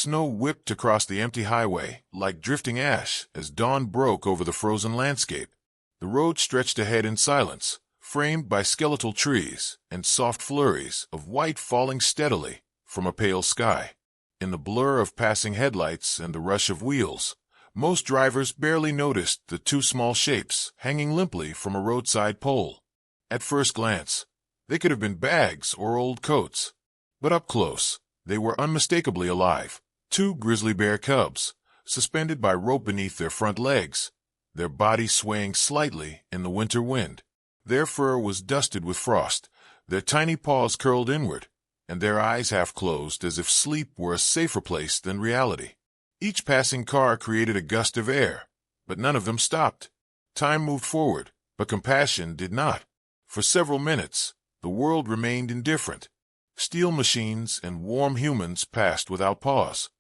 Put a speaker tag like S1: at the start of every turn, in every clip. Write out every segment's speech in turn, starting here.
S1: Snow whipped across the empty highway like drifting ash as dawn broke over the frozen landscape. The road stretched ahead in silence, framed by skeletal trees and soft flurries of white falling steadily from a pale sky. In the blur of passing headlights and the rush of wheels, most drivers barely noticed the two small shapes hanging limply from a roadside pole. At first glance, they could have been bags or old coats, but up close, they were unmistakably alive. Two grizzly bear cubs, suspended by rope beneath their front legs, their bodies swaying slightly in the winter wind. Their fur was dusted with frost, their tiny paws curled inward, and their eyes half closed as if sleep were a safer place than reality. Each passing car created a gust of air, but none of them stopped. Time moved forward, but compassion did not. For several minutes, the world remained indifferent. Steel machines and warm humans passed without pause,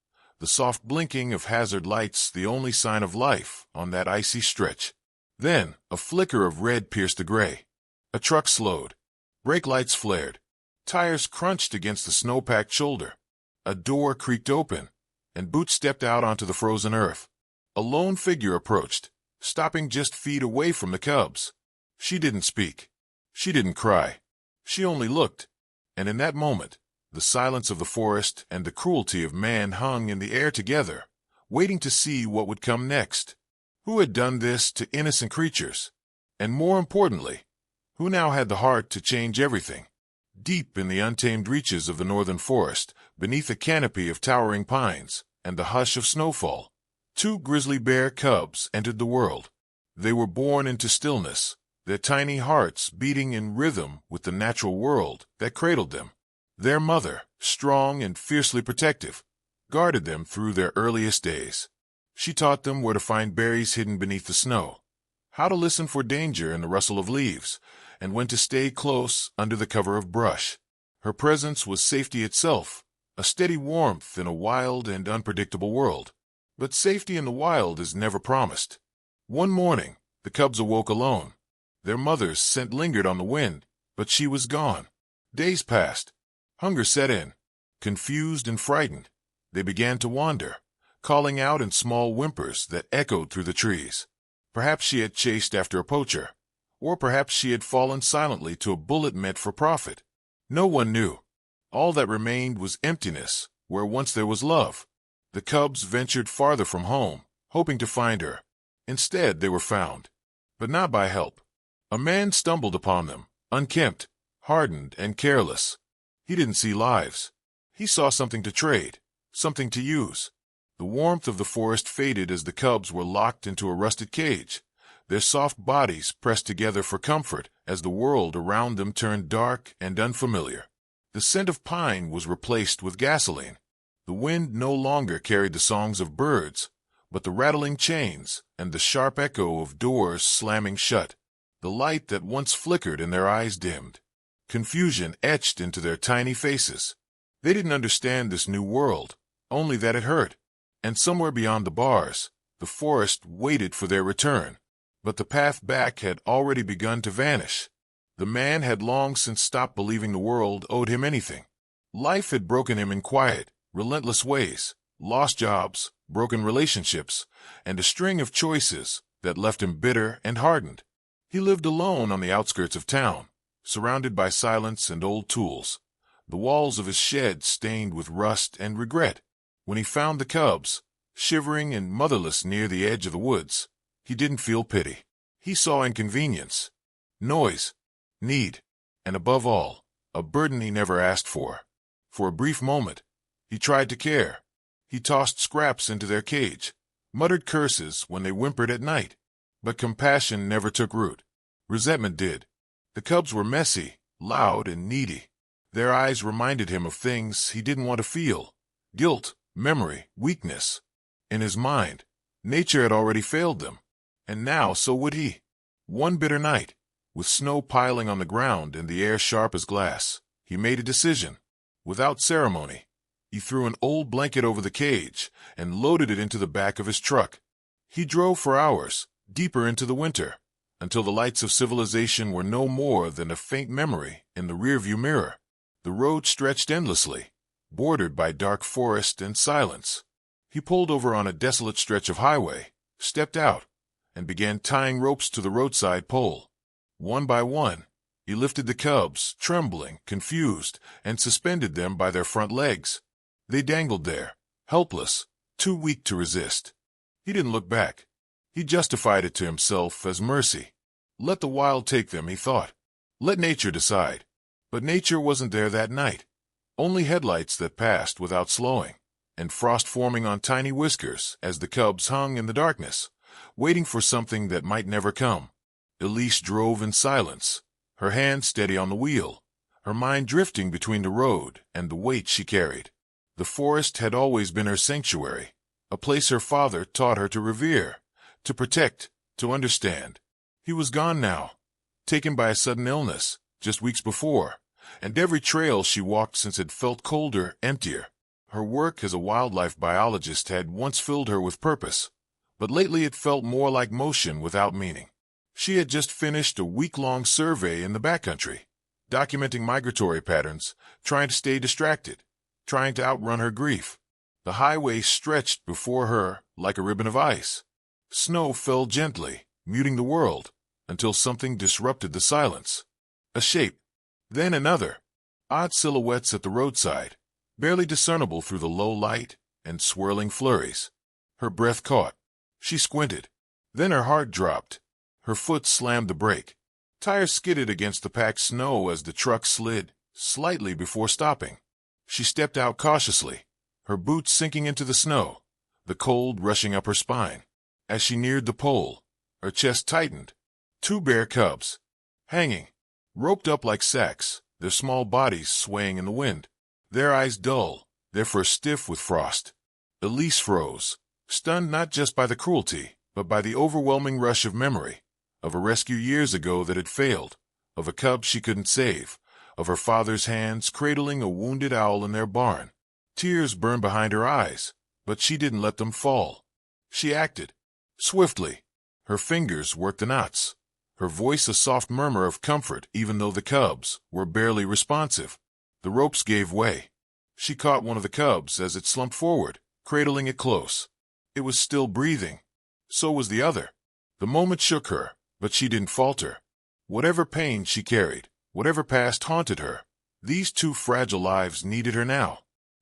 S1: the soft blinking of hazard lights the only sign of life on that icy stretch. Then, a flicker of red pierced the gray. A truck slowed. Brake lights flared. Tires crunched against the snow-packed shoulder. A door creaked open, and Boots stepped out onto the frozen earth. A lone figure approached, stopping just feet away from the cubs. She didn't speak. She didn't cry. She only looked. And in that moment, the silence of the forest and the cruelty of man hung in the air together, waiting to see what would come next. Who had done this to innocent creatures? And more importantly, who now had the heart to change everything? Deep in the untamed reaches of the northern forest, beneath a canopy of towering pines and the hush of snowfall, two grizzly bear cubs entered the world. They were born into stillness, their tiny hearts beating in rhythm with the natural world that cradled them. Their mother, strong and fiercely protective, guarded them through their earliest days. She taught them where to find berries hidden beneath the snow, how to listen for danger in the rustle of leaves, and when to stay close under the cover of brush. Her presence was safety itself, a steady warmth in a wild and unpredictable world. But safety in the wild is never promised. One morning, the cubs awoke alone. Their mother's scent lingered on the wind, but she was gone. Days passed. Hunger set in. Confused and frightened, they began to wander, calling out in small whimpers that echoed through the trees. Perhaps she had chased after a poacher, or perhaps she had fallen silently to a bullet meant for profit. No one knew. All that remained was emptiness, where once there was love. The cubs ventured farther from home, hoping to find her. Instead, they were found, but not by help. A man stumbled upon them, unkempt, hardened, and careless. He didn't see lives. He saw something to trade, something to use. The warmth of the forest faded as the cubs were locked into a rusted cage, their soft bodies pressed together for comfort as the world around them turned dark and unfamiliar. The scent of pine was replaced with gasoline. The wind no longer carried the songs of birds, but the rattling chains and the sharp echo of doors slamming shut. The light that once flickered in their eyes dimmed. Confusion etched into their tiny faces. They didn't understand this new world, only that it hurt. And somewhere beyond the bars, the forest waited for their return. But the path back had already begun to vanish. The man had long since stopped believing the world owed him anything. Life had broken him in quiet, relentless ways, lost jobs, broken relationships, and a string of choices that left him bitter and hardened. He lived alone on the outskirts of town, surrounded by silence and old tools, the walls of his shed stained with rust and regret. When he found the cubs, shivering and motherless near the edge of the woods, he didn't feel pity. He saw inconvenience, noise, need, and above all, a burden he never asked for. For a brief moment, he tried to care. He tossed scraps into their cage, muttered curses when they whimpered at night. But compassion never took root. Resentment did. The cubs were messy, loud, and needy. Their eyes reminded him of things he didn't want to feel: guilt, memory, weakness. In his mind, nature had already failed them, and now so would he. One bitter night, with snow piling on the ground and the air sharp as glass, he made a decision. Without ceremony, he threw an old blanket over the cage and loaded it into the back of his truck. He drove for hours, deeper into the winter, until the lights of civilization were no more than a faint memory in the rearview mirror. The road stretched endlessly, bordered by dark forest and silence. He pulled over on a desolate stretch of highway, stepped out, and began tying ropes to the roadside pole. One by one, he lifted the cubs, trembling, confused, and suspended them by their front legs. They dangled there, helpless, too weak to resist. He didn't look back. He justified it to himself as mercy. Let the wild take them, he thought. Let nature decide. But nature wasn't there that night. Only headlights that passed without slowing, and frost forming on tiny whiskers as the cubs hung in the darkness, waiting for something that might never come. Elise drove in silence, her hand steady on the wheel, her mind drifting between the road and the weight she carried. The forest had always been her sanctuary, a place her father taught her to revere, to protect, to understand. He was gone now, taken by a sudden illness, just weeks before, and every trail she walked since had felt colder, emptier. Her work as a wildlife biologist had once filled her with purpose, but lately it felt more like motion without meaning. She had just finished a week-long survey in the backcountry, documenting migratory patterns, trying to stay distracted, trying to outrun her grief. The highway stretched before her like a ribbon of ice. Snow fell gently, muting the world, until something disrupted the silence. A shape, then another, odd silhouettes at the roadside, barely discernible through the low light and swirling flurries. Her breath caught. She squinted. Then her heart dropped. Her foot slammed the brake. Tires skidded against the packed snow as the truck slid, slightly before stopping. She stepped out cautiously, her boots sinking into the snow, the cold rushing up her spine. As she neared the pole, her chest tightened. 2 bear cubs, hanging, roped up like sacks, their small bodies swaying in the wind, their eyes dull, their fur stiff with frost. Elise froze, stunned not just by the cruelty, but by the overwhelming rush of memory, of a rescue years ago that had failed, of a cub she couldn't save, of her father's hands cradling a wounded owl in their barn. Tears burned behind her eyes, but she didn't let them fall. She acted, swiftly. Her fingers worked the knots, her voice a soft murmur of comfort even though the cubs were barely responsive. The ropes gave way. She caught one of the cubs as it slumped forward, cradling it close. It was still breathing. So was the other. The moment shook her, but she didn't falter. Whatever pain she carried, whatever past haunted her, these 2 fragile lives needed her now.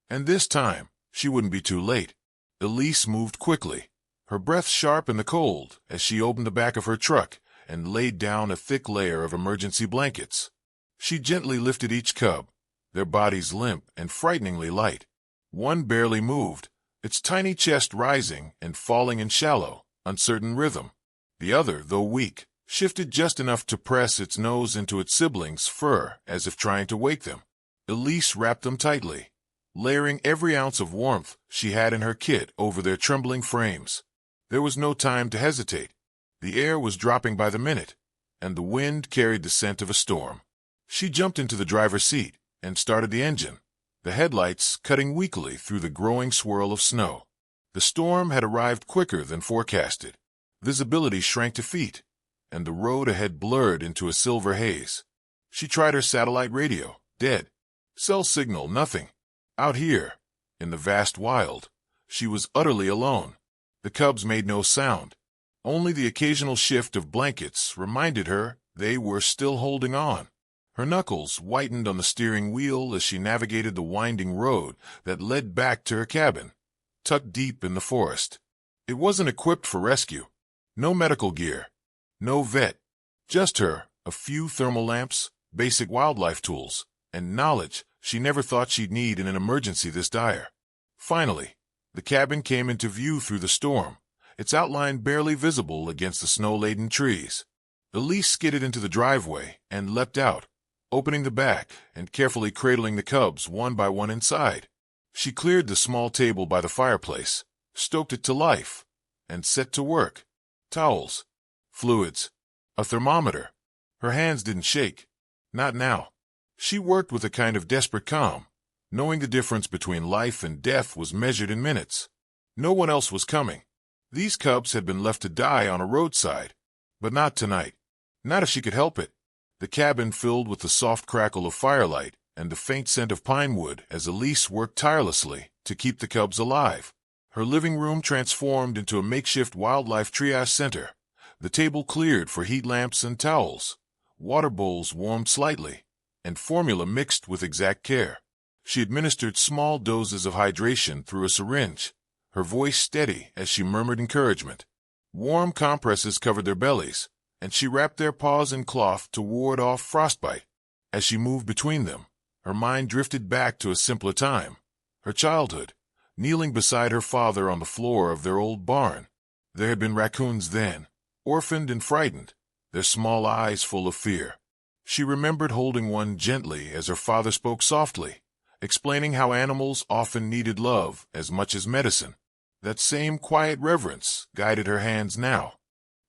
S1: And this time, she wouldn't be too late. Elise moved quickly, her breath sharp in the cold as she opened the back of her truck and laid down a thick layer of emergency blankets. She gently lifted each cub, their bodies limp and frighteningly light. One barely moved, its tiny chest rising and falling in shallow, uncertain rhythm. The other, though weak, shifted just enough to press its nose into its siblings' fur as if trying to wake them. Elise wrapped them tightly, layering every ounce of warmth she had in her kit over their trembling frames. There was no time to hesitate. The air was dropping by the minute, and the wind carried the scent of a storm. She jumped into the driver's seat and started the engine, the headlights cutting weakly through the growing swirl of snow. The storm had arrived quicker than forecasted. Visibility shrank to feet, and the road ahead blurred into a silver haze. She tried her satellite radio, dead. Cell signal, nothing. Out here, in the vast wild, she was utterly alone. The cubs made no sound. Only the occasional shift of blankets reminded her they were still holding on. Her knuckles whitened on the steering wheel as she navigated the winding road that led back to her cabin, tucked deep in the forest. It wasn't equipped for rescue. No medical gear. No vet. Just her, a few thermal lamps, basic wildlife tools, and knowledge she never thought she'd need in an emergency this dire. Finally, the cabin came into view through the storm, its outline barely visible against the snow-laden trees. Elise skidded into the driveway and leapt out, opening the back and carefully cradling the cubs one by one inside. She cleared the small table by the fireplace, stoked it to life, and set to work. Towels, fluids, a thermometer. Her hands didn't shake. Not now. She worked with a kind of desperate calm, knowing the difference between life and death was measured in minutes. No one else was coming. These cubs had been left to die on a roadside, but not tonight. Not if she could help it. The cabin filled with the soft crackle of firelight and the faint scent of pine wood as Elise worked tirelessly to keep the cubs alive. Her living room transformed into a makeshift wildlife triage center, the table cleared for heat lamps and towels, water bowls warmed slightly, and formula mixed with exact care. She administered small doses of hydration through a syringe, her voice steady as she murmured encouragement. Warm compresses covered their bellies, and she wrapped their paws in cloth to ward off frostbite. As she moved between them, her mind drifted back to a simpler time, her childhood, kneeling beside her father on the floor of their old barn. There had been raccoons then, orphaned and frightened, their small eyes full of fear. She remembered holding one gently as her father spoke softly, explaining how animals often needed love as much as medicine. That same quiet reverence guided her hands now.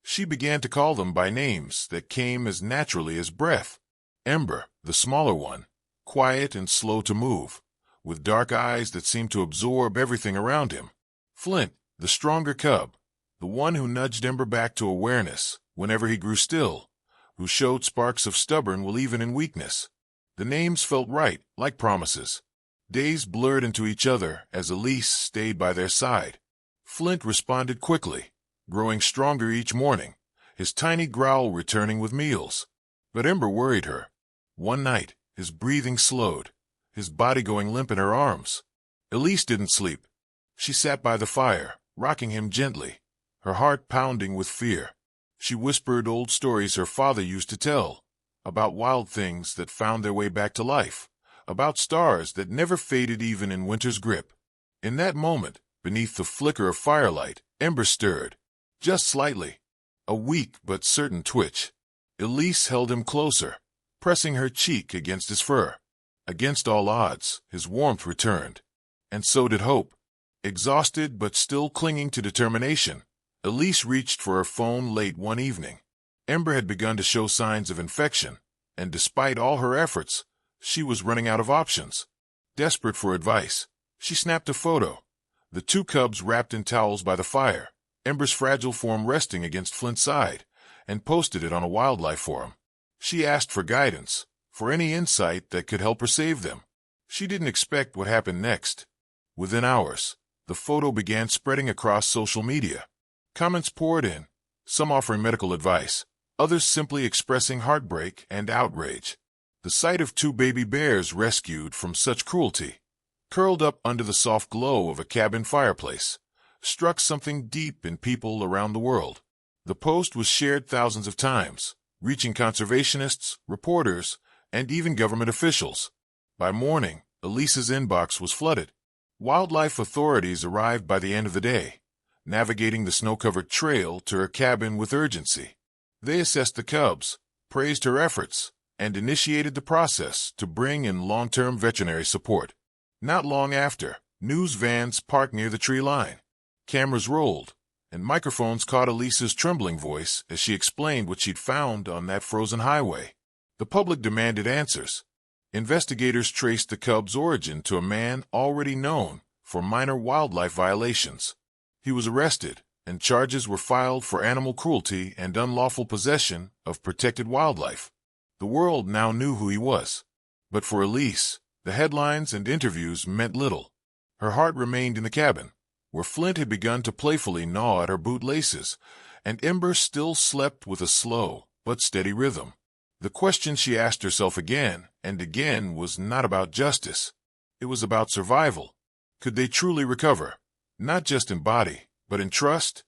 S1: She began to call them by names that came as naturally as breath. Ember, the smaller one, quiet and slow to move, with dark eyes that seemed to absorb everything around him. Flint, the stronger cub, the one who nudged Ember back to awareness whenever he grew still, who showed sparks of stubborn will even in weakness. The names felt right, like promises. Days blurred into each other as Elise stayed by their side. Flint responded quickly, growing stronger each morning, his tiny growl returning with meals. But Ember worried her. One night, his breathing slowed, his body going limp in her arms. Elise didn't sleep. She sat by the fire, rocking him gently, her heart pounding with fear. She whispered old stories her father used to tell, about wild things that found their way back to life, about stars that never faded even in winter's grip. In that moment, beneath the flicker of firelight, Ember stirred, just slightly, a weak but certain twitch. Elise held him closer, pressing her cheek against his fur. Against all odds, his warmth returned. And so did hope. Exhausted but still clinging to determination, Elise reached for her phone late one evening. Ember had begun to show signs of infection, and despite all her efforts, she was running out of options. Desperate for advice, she snapped a photo. The two cubs wrapped in towels by the fire, Ember's fragile form resting against Flint's side, and posted it on a wildlife forum. She asked for guidance, for any insight that could help her save them. She didn't expect what happened next. Within hours, the photo began spreading across social media. Comments poured in, some offering medical advice, others simply expressing heartbreak and outrage. The sight of two baby bears rescued from such cruelty, curled up under the soft glow of a cabin fireplace, struck something deep in people around the world. The post was shared thousands of times, reaching conservationists, reporters, and even government officials. By morning, Elise's inbox was flooded. Wildlife authorities arrived by the end of the day, navigating the snow-covered trail to her cabin with urgency. They assessed the cubs, praised her efforts, and initiated the process to bring in long-term veterinary support. Not long after, news vans parked near the tree line. Cameras rolled, and microphones caught Elise's trembling voice as she explained what she'd found on that frozen highway. The public demanded answers. Investigators traced the cub's origin to a man already known for minor wildlife violations. He was arrested, and charges were filed for animal cruelty and unlawful possession of protected wildlife. The world now knew who he was. But for Elise, the headlines and interviews meant little. Her heart remained in the cabin, where Flint had begun to playfully gnaw at her bootlaces, and Ember still slept with a slow but steady rhythm. The question she asked herself again and again was not about justice. It was about survival. Could they truly recover, not just in body, but in trust?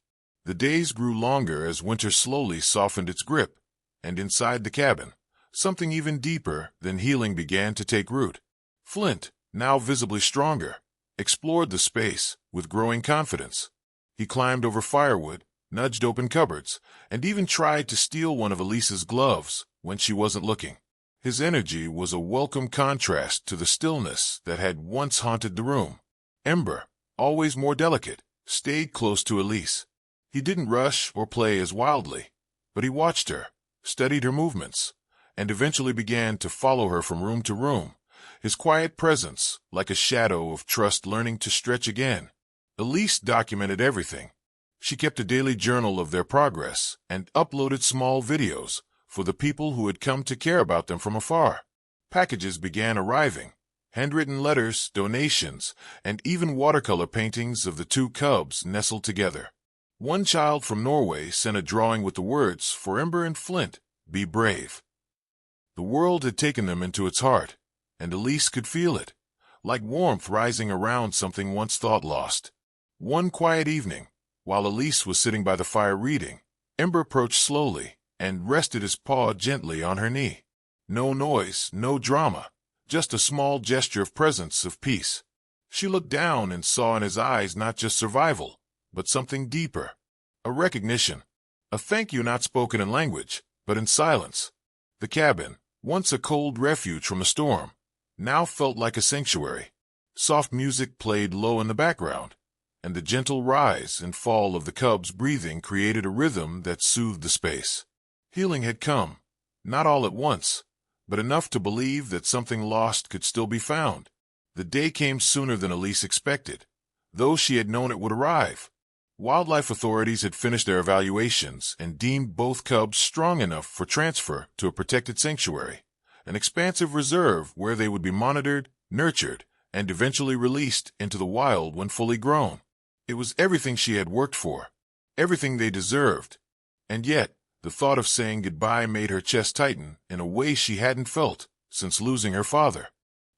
S1: The days grew longer as winter slowly softened its grip, and inside the cabin, something even deeper than healing began to take root. Flint, now visibly stronger, explored the space with growing confidence. He climbed over firewood, nudged open cupboards, and even tried to steal one of Elise's gloves when she wasn't looking. His energy was a welcome contrast to the stillness that had once haunted the room. Ember, always more delicate, stayed close to Elise. He didn't rush or play as wildly, but he watched her, studied her movements, and eventually began to follow her from room to room, his quiet presence like a shadow of trust learning to stretch again. Elise documented everything. She kept a daily journal of their progress and uploaded small videos for the people who had come to care about them from afar. Packages began arriving, handwritten letters, donations, and even watercolor paintings of the two cubs nestled together. One child from Norway sent a drawing with the words, "For Ember and Flint, be brave." The world had taken them into its heart, and Elise could feel it, like warmth rising around something once thought lost. One quiet evening, while Elise was sitting by the fire reading, Ember approached slowly and rested his paw gently on her knee. No noise, no drama, just a small gesture of presence, of peace. She looked down and saw in his eyes not just survival, but something deeper. A recognition. A thank you not spoken in language, but in silence. The cabin, once a cold refuge from a storm, now felt like a sanctuary. Soft music played low in the background, and the gentle rise and fall of the cubs' breathing created a rhythm that soothed the space. Healing had come, not all at once, but enough to believe that something lost could still be found. The day came sooner than Elise expected, though she had known it would arrive. Wildlife authorities had finished their evaluations and deemed both cubs strong enough for transfer to a protected sanctuary, an expansive reserve where they would be monitored, nurtured, and eventually released into the wild when fully grown. It was everything she had worked for, everything they deserved, and yet the thought of saying goodbye made her chest tighten in a way she hadn't felt since losing her father.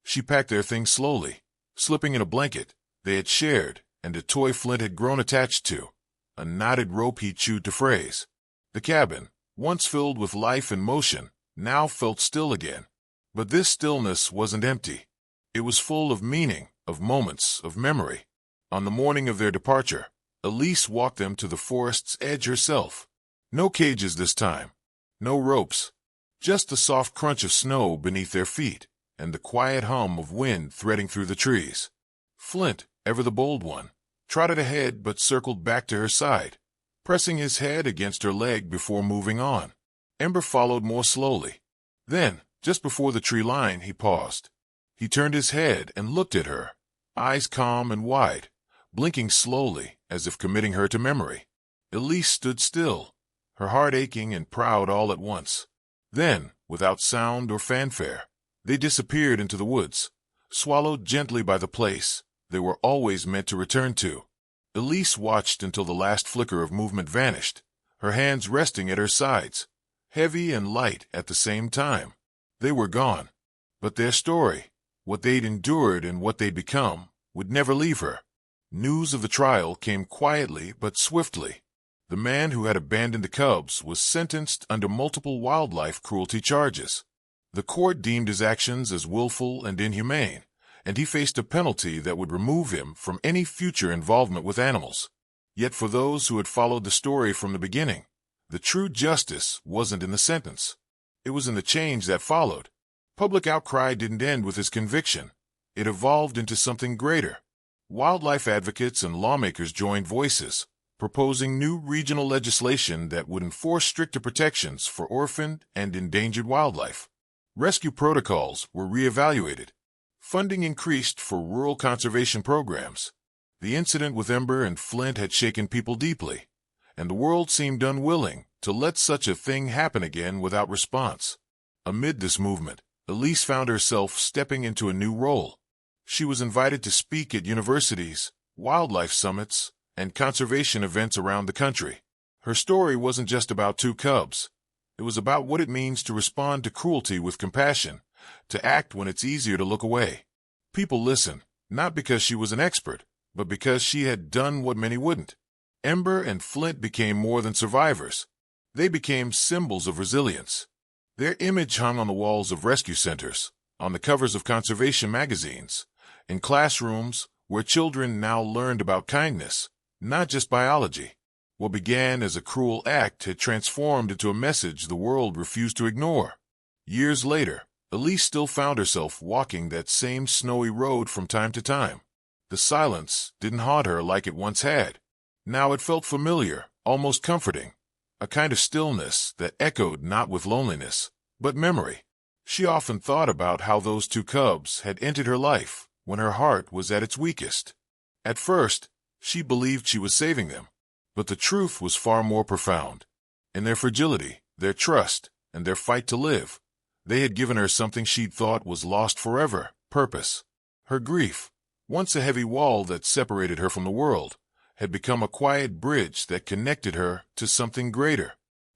S1: She packed their things slowly, slipping in a blanket they had shared and a toy Flint had grown attached to, a knotted rope he chewed to phrase. The cabin, once filled with life and motion, now felt still again. But this stillness wasn't empty. It was full of meaning, of moments, of memory. On the morning of their departure, Elise walked them to the forest's edge herself. No cages this time, no ropes, just the soft crunch of snow beneath their feet and the quiet hum of wind threading through the trees. Flint, ever the bold one, trotted ahead but circled back to her side, pressing his head against her leg before moving on. Ember followed more slowly. Then, just before the tree line, he paused. He turned his head and looked at her, eyes calm and wide, blinking slowly as if committing her to memory. Elise stood still, her heart aching and proud all at once. Then, without sound or fanfare, they disappeared into the woods, swallowed gently by the place they were always meant to return to. Elise watched until the last flicker of movement vanished, her hands resting at her sides, heavy and light at the same time. They were gone, but their story, what they'd endured and what they'd become, would never leave her. News of the trial came quietly but swiftly. The man who had abandoned the cubs was sentenced under multiple wildlife cruelty charges. The court deemed his actions as willful and inhumane, and he faced a penalty that would remove him from any future involvement with animals. Yet for those who had followed the story from the beginning, the true justice wasn't in the sentence. It was in the change that followed. Public outcry didn't end with his conviction. It evolved into something greater. Wildlife advocates and lawmakers joined voices, proposing new regional legislation that would enforce stricter protections for orphaned and endangered wildlife. Rescue protocols were reevaluated. Funding increased for rural conservation programs. The incident with Ember and Flint had shaken people deeply, and the world seemed unwilling to let such a thing happen again without response. Amid this movement, Elise found herself stepping into a new role. She was invited to speak at universities, wildlife summits, and conservation events around the country. Her story wasn't just about two cubs. It was about what it means to respond to cruelty with compassion, to act when it's easier to look away. People listened, not because she was an expert, but because she had done what many wouldn't. Ember and Flint became more than survivors. They became symbols of resilience. Their image hung on the walls of rescue centers, on the covers of conservation magazines, in classrooms where children now learned about kindness, not just biology. What began as a cruel act had transformed into a message the world refused to ignore. Years later, Elise still found herself walking that same snowy road from time to time. The silence didn't haunt her like it once had. Now it felt familiar, almost comforting, a kind of stillness that echoed not with loneliness, but memory. She often thought about how those two cubs had entered her life when her heart was at its weakest. At first, she believed she was saving them, but the truth was far more profound. In their fragility, their trust, and their fight to live, They had given her something she'd thought was lost forever: purpose. Her grief, once a heavy wall that separated her from the world, had become a quiet bridge that connected her to something greater.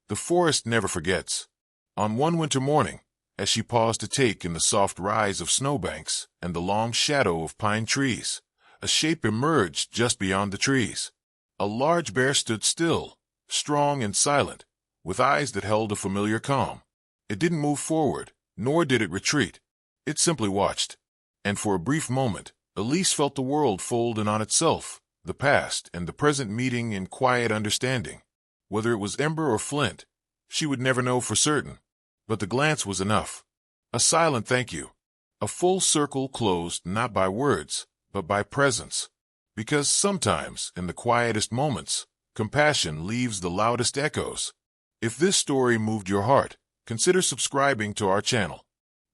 S1: The forest never forgets. On one winter morning, as she paused to take in the soft rise of snowbanks and the long shadow of pine trees, a shape emerged just beyond the trees. A large bear stood still, strong and silent, with eyes that held a familiar calm. It didn't move forward, nor did it retreat. It simply watched. And for a brief moment, Elise felt the world fold in on itself, the past and the present meeting in quiet understanding. Whether it was Ember or Flint, she would never know for certain. But the glance was enough. A silent thank you. A full circle closed not by words, but by presence. Because sometimes, in the quietest moments, compassion leaves the loudest echoes. If this story moved your heart, consider subscribing to our channel.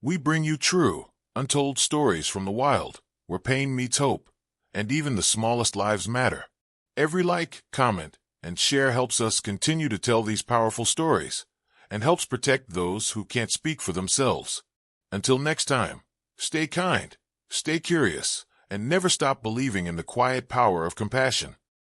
S1: We bring you true, untold stories from the wild, where pain meets hope, and even the smallest lives matter. Every like, comment, and share helps us continue to tell these powerful stories, and helps protect those who can't speak for themselves. Until next time, stay kind, stay curious, and never stop believing in the quiet power of compassion.